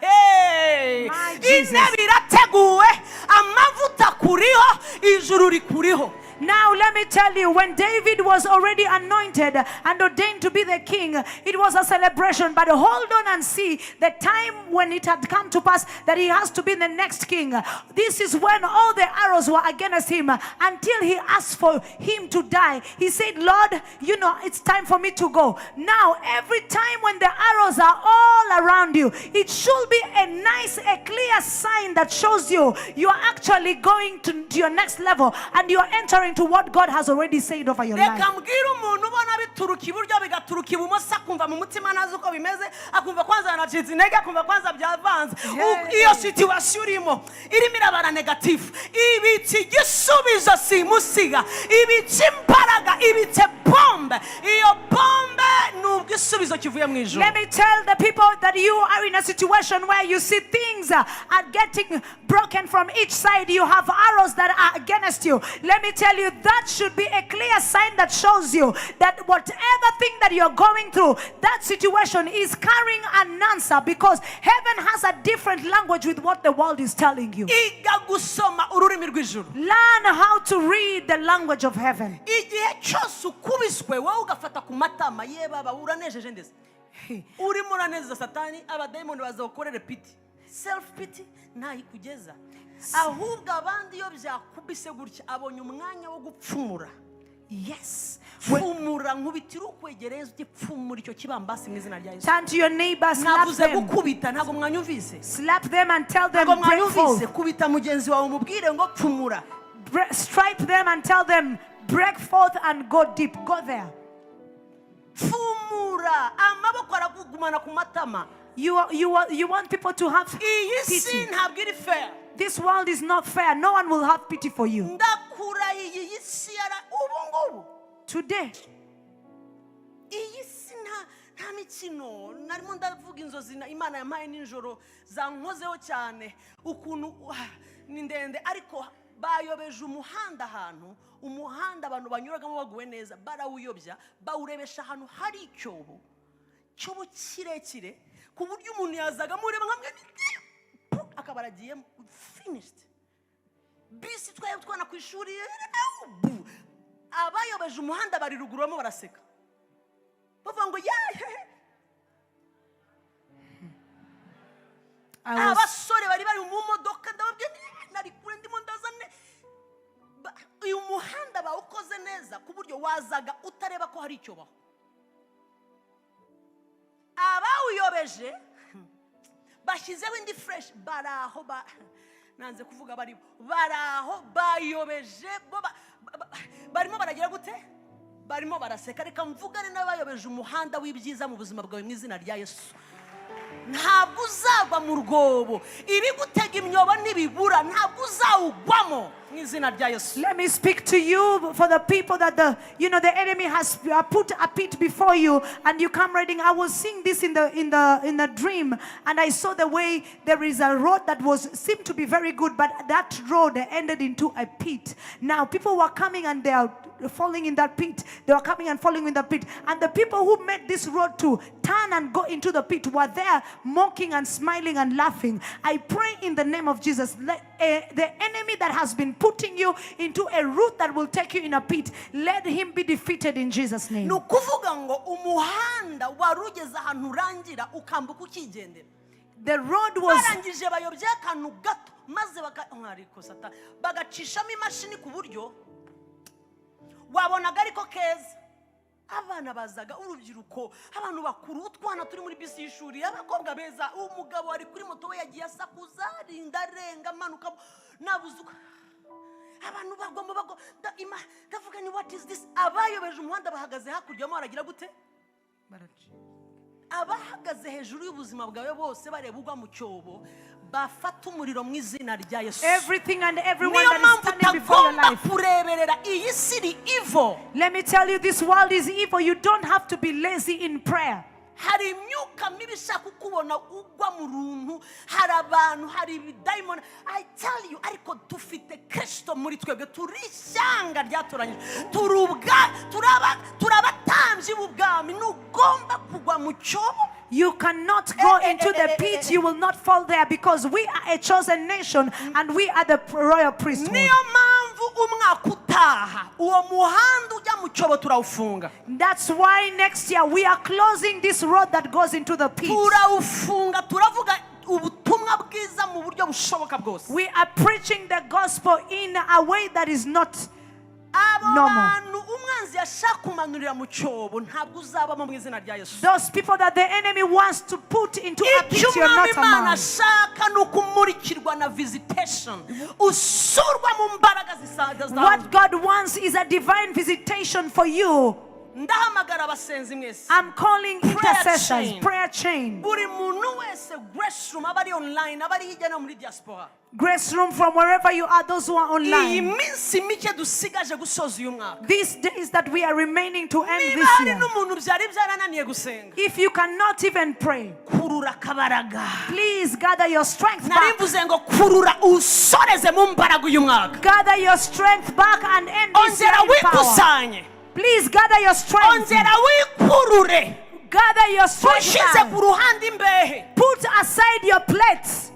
Intebe irateguwe, amavuta kuriho, ijuru rikuriho. Now let me tell you, when David was already anointed and ordained to be the king, it was a celebration. But hold on and see the time when it had come to pass that he has to be the next king. This is when all the arrows were against him until he asked for him to die. He said, Lord, you know, it's time for me to go. Now, every time when the arrows are all around you, it should be a clear sign that shows you are actually going to your next level and you are entering to what God has already said over your life. Iyo situation urimo irimo irabara negative, ibiti gisubizo simusiga, ibiti imbaraga, ibiti bombe, iyo bombe nubwo isubizo kivuye mu ijuru. Let me tell the people that you are in a situation where you see things are getting broken from each side. You have arrows that are against you. Let me tell you, that should be a clear sign that shows you that whatever thing that you're going through, that situation is carrying an answer, because heaven has a different language with what the world is telling you. Learn how to read the language of heaven. Self pity ntayikugeza, ahubwo abandi iyo byakubise gutya abonye umwanya wo gupfumura. Yes, pfumura nkubitira ukwegereza ugipfumura icyo kibambasi mu izina rya Yesu. Turn to your neighbor, slap them. Gukubita ntago mwanyumvise. Slap them and tell them break forth. Kubita mugenzi wawe umubwire ngo pfumura. Stripe them and tell them break forth and go deep. Go there. Pfumura, amaboko aragugumana ku matama. You want people to have pity. This world is not fair. No one will have pity for you. Today, nta mikino narimo ndavuga inzozi Imana yampaye ninjoro zankozeho cyane ukuntu ni ndende, ariko bayobeje umuhanda ahantu, umuhanda abantu banyuragamo baguwe neza barawuyobya bawurebesha ahantu hari icyobo kirekire ku buryo umuntu yazaga mureba nkamwe akaba aragiye finished. bisi twana ku ishuri abayobeje umuhanda bari ruguru bamo baraseka bavuga ngo abasore bari mu modoka ndababwiye nari kure ndimo ndazane uyu muhanda bawukoze neza ku buryo wazaga utareba ko hari icyo baho. Abawuyobeje bashyizeho indi fresh baraho nanze kuvuga baraho bayobeje barimo baragira gute barimo baraseka. Reka mvugane n'abayobeje umuhanda w'ibyiza mu buzima bwawe mu izina rya Yesu. Ntabwo uzagwa mu rwobo ibigutega imyobo n'ibibura ntabwo uzawugwamo mu izina rya Yesu. Let me speak to you for the people that the enemy has put a pit before you and you come riding. I was seeing this in the dream, and I saw the way there is a road that seemed to be very good, but that road ended into a pit. Now people were coming and they are falling in that pit. They were coming and falling in the pit, and the people who made this road to turn and go into the pit were there mocking and smiling and laughing. I pray in the name of Jesus, the enemy that has been putting you into a route that will take you in a pit, let him be defeated in Jesus' name. The road was abana bazaga urubyiruko abantu bakuru utwana turi muri bisi y'ishuri abakobwa beza umugabo ari kuri moto we yagiye asakuza rindarenga manuka nabuzuka abantu bagomba ndavuga ni what is this. Abayobeje umuhanda bahagaze hakurya mo baragira gute abahagaze hejuru y'ubuzima bwawe bose bareba ugwa mu cyobo bafata umuriro mu izina rya Yesu. Everything and everyone that is standing before your life. Kureberera iyi si evil. Let me tell you, this world is evil. You don't have to be lazy in prayer. Hari imyuka mibi ishaka kukubona ugwa mu runtu, hari abantu, hari ibidayimoni. I tell you, ariko dufite Kristo muri twebwe, turi ishyanga ryatoranyije, turabatambyi b'ubwami. Ntugomba kugwa mu cyobo. You cannot go into the pit. You will not fall there, because we are a chosen nation and we are the royal priesthood. That's why next year we are closing this road that goes into the pit. We are preaching the gospel in a way that is not normal. Those people that the enemy wants to put into a pit, you're not among. What God wants is a divine visitation for you. I'm calling intercessors, prayer chain. Grace room from wherever you are, those who are online. These days that we are remaining to end this year. If you cannot even pray, please gather your strength back. Gather your strength back and end this year in power. Please gather your strength. Gather your strength back. Put aside your plates.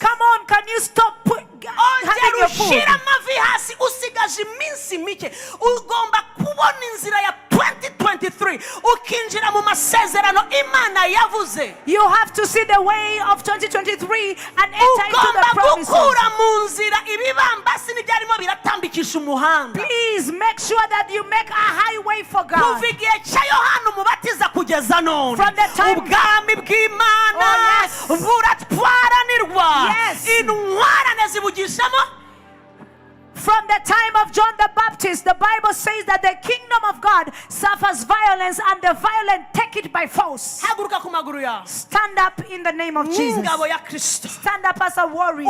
Come on, can you stop having your food? 2023 you have to see the way of 2023 and enter into the promises. Please make sure that you make a highway for God. From the time From the time of John the Baptist, the Bible says that the kingdom of God suffers violence and the violent take it by force. Stand up in the name of Jesus. Stand up as a warrior.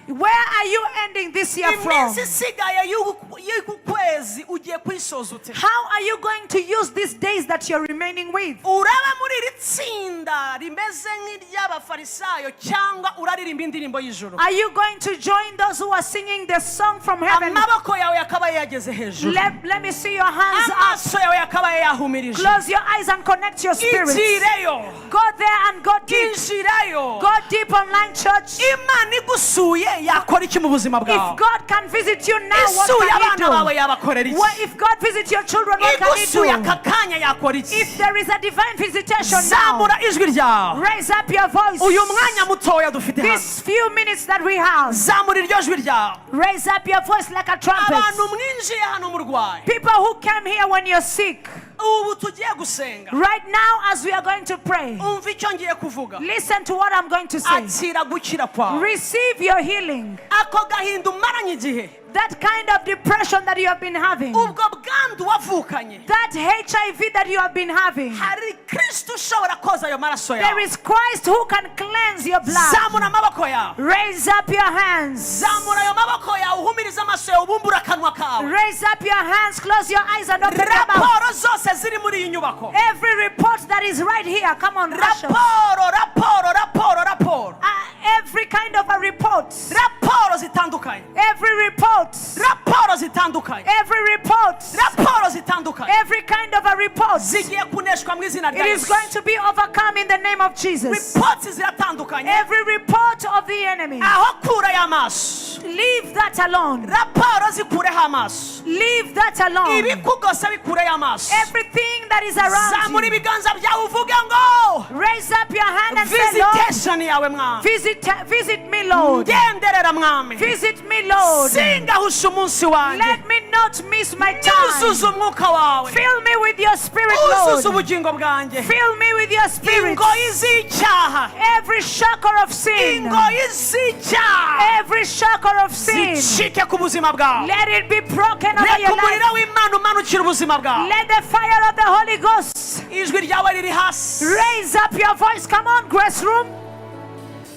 Where are you ending this year from? How are you going to use these days that you're remaining with? Are you going to join those who are singing the song from heaven, amaboko yawe yakabaye yageze hejuru, let me see your hands up. amaso yawe yakabaye yahumirije, Close your eyes and connect your spirits. igireyo, Go there and go deep. injirayo. Go deep, online church. Imana igusuye yakora iki mu buzima If bwawe? God can visit you now, isuye what abana can bawe He do? yabakorera iki? If God visits your children, what can He igusuye do? aka kanya yakora iki? If there is a divine visitation now, zamura ijwi ryawe. raise up your voice. uyu mwanya mutoya dufite hano, These few minutes that we have, zamura iryo jwi ryawe. raise up your voice like a trumpet. abantu mwinjiye hano murwaye, People who came here when you're sick, ubu tugiye gusenga, right now as we are going to pray, umva icyo ngiye kuvuga. listen to what I'm going to say. akira gukira kwawe, Receive your healing. ako gahinda umaranye igihe, That kind of depression that you have been having, ubwo bwandu wavukanye, that HIV that you have been having, hari kristo ushobora koza ayo maraso there yawe. is Christ who can cleanse your blood. zamura amaboko yawe, Raise up your hands. zamura ayo maboko yawe, uhumirize amaso yawe, ubumbura akanwa kawe. Raise up your hands, close your eyes and open your mouth. raporo zose ziri muri iyi nyubako, Every report that is right here, come on, rush us. raporo, Every kind of a report, raporo zitandukanye, every report, raporo zitandukanye, every report, raporo zitandukanye every kind of a report, zigiye kuneshwa mu izina it rya is Yesu. going to be overcome in the name of Jesus. Reports ziratandukanye, Every report of the enemy, aho kurayo amaso, leave that alone. raporo zikureho amaso, Leave that alone. ibikugose bikureyo amaso. Everything that is around zamura you, ibiganza byawe uvuge ngo raise up your hand and say, Lord, visitation yawe mwami, visit me, Lord. ngenderera mwami, Visit me, Lord. singahusha umunsi wanjye, Let me not miss my uzuze time. umwuka wawe, Fill me with your spirit, uzuze Lord. ubugingo bwanjye. Fill me with your spirit. ingoyi z'icyaha, Every shackle of sin, ingoyi z'icyaha every shackle of sin, zicike ku buzima bwawe. let it be broken over reka your umuriro life. w'imana umanukira ubuzima bwawe. Let the fire of the Holy Ghost ijwi ryawe riri hasi, raise up your voice. Come on, Grace Room,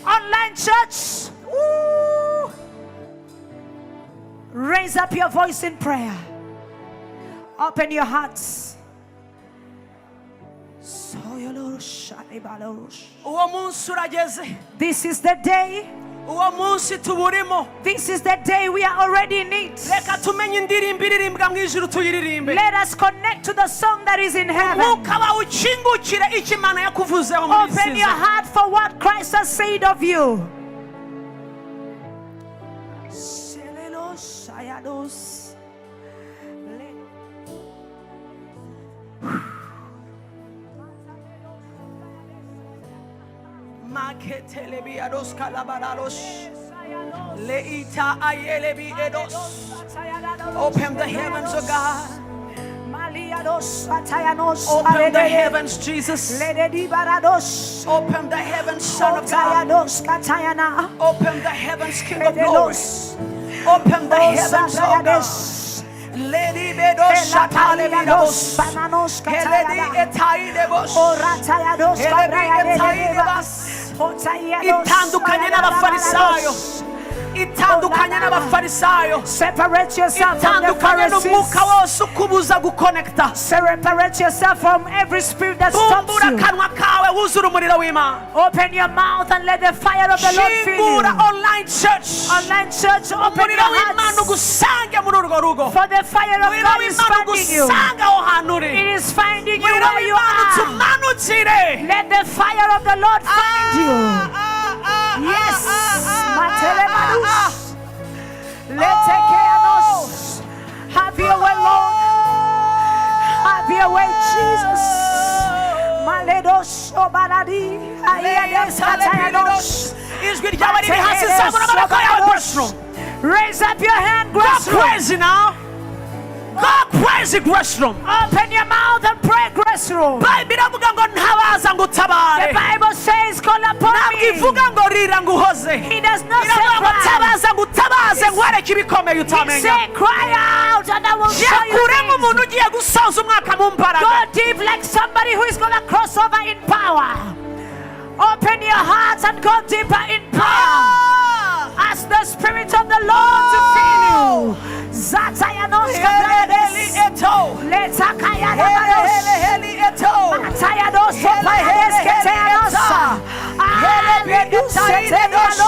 online church. Woo. Raise up your voice in prayer. Open your hearts. uwo munsi urageze, This is the day. uwo munsi tuburimo. This is the day we are already in it. reka tumenye indirimbo iririmbwa mu ijuru tuyiririmbe. Let us connect to the song that is in heaven. umwuka wawe ukingukire icyo imana yakuvuzeho muri Open your season. heart for what Christ has said of you. Maketelebiados kalabarados, leita ayelebi edos. Open the heavens, O God. Open the heavens, Jesus. Open the heavens, Son of God. Open the heavens, King of Glory. Open the heavens, O God. Lady Bedos, Shatale Bedos, Heledi Etai Debos, Heledi Etai Debas. Itandukanye n'abafarisayo, itandukanye n'abafarisayo, Separate yourself from the itandukanye n'umwuka Pharisees. wose ukubuza gukonekita. Separate yourself from every spirit that stops bumbura you. akanwa kawe wuzura umuriro w'Imana. Open your mouth and let the fire of the Lord fill you. Shingura online church, Online church, open umuriro your w'Imana hearts. ugusange muri urwo rugo. For the fire of Umuriro God is w'Imana finding you. ugusange aho hantu uri. It is finding you Umuriro where you w'Imana are. utumanukire. Let the fire of the Lord find you. Yes. Matelemanus. Letekeanos. Have your way, Lord. Have your way, Jesus. Maledos obaradi. Ayades katayanos. ijwi ryawe riri hasi, zamura amaboko yawe Grace. Raise up your hand, Go Grace. crazy now. Go crazy, Grace. Open your mouth and pray, Grace Room. Bible iravuga ngo ntabaza ngo The utabare, Bible says, call upon ntabwo me. ivuga ngo rira ngo uhoze, He does not say iravuga ngo cry. tabaza ngo utabaze nkwereke ibikomeye He utamenya. say, cry out and I will show you yakuremo things. umuntu ugiye gusoza umwaka mu mbaraga. Go deep like somebody who is going to cross over in power. Open your hearts and go deeper in power. Ask the Spirit of the Lord to fill you. Zatayanos kabrades. Letakayanos. Matayados opayades keteyanos. Aleluseteyanos.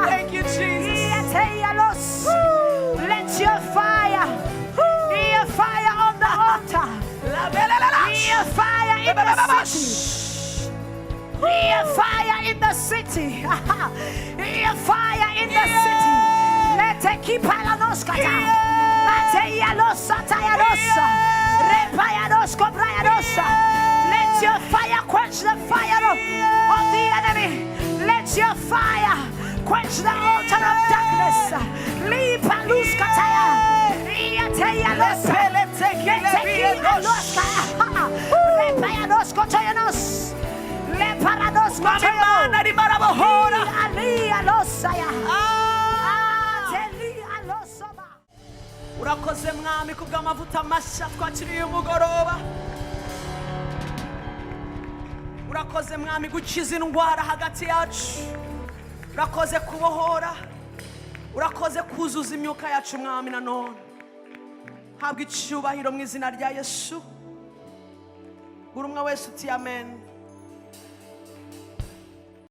Thank you, Jesus. Let your fire, your fire on the altar, your fire in the city, your fire in the city, your fire in the city. Let it keep Let your fire quench the fire of the enemy. Let your fire quench the altar of darkness. urakoze mwami kubw'amavuta mashya twakiriye umugoroba. Urakoze mwami gukiza indwara hagati yacu. Urakoze kubohora. Urakoze kuzuza imyuka yacu mwami nanone. Habwa icyubahiro mu izina rya Yesu. Buri umwe wese uti amen.